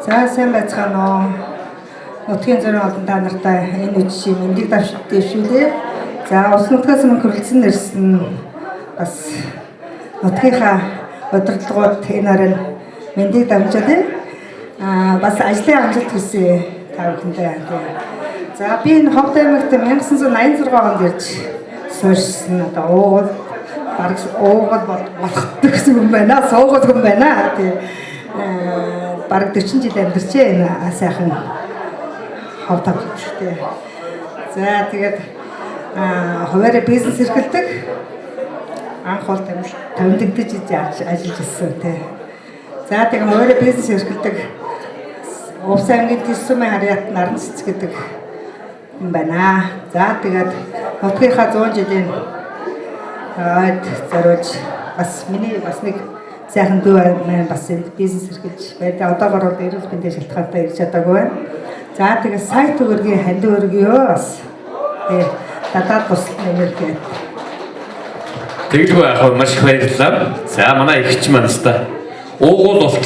За сайн байцгаана уу. Нутгийн зорин олон та нартай энэ үжиг мэндийг дэвшүүлээ. За улс нутгаас мөн хөрөлцөн нэрсэн бас нутгийнхаа удирдлагууд энэ харин мэндийг дамжуулъя. Бас ажлын амжилт хүсье та бүхэндээ. За би энэ Ховд аймагт 1986 онд ирж суурьсан одоо уугуул бараг уугуул болох гэсэн юм байна. Суугуул юм байна. Бараг 40 жил амьдарчээ энэ сайхан Ховд хавчтай. За тэгээд хуваарь бизнес эрхэлдэг анх бол тавилдагдж ажиллаж ирсэн тий. За тэгээд хуваарь бизнес эрхэлдэг Увс аймгийн Тэсүмэн харьяат наран цэц гэдэг юм байна. За тэгээд нутгийнхаа 100 жилийн ойд зориулж бас миний бас нэг сайхан дүү маань бас энэ бизнес эрхэлж байдаг. Одоогоор бол эрүүл мэндийн шалтгаантай ирж чадаагүй байна. За тэгээд сайт төгөргийн хандив өргөё бас дадаад бусад нэмэрхээ. Тэгэлгүй яах вэ? Маш их баярлалаа. За манай эгч маань та уугуул болтлоо.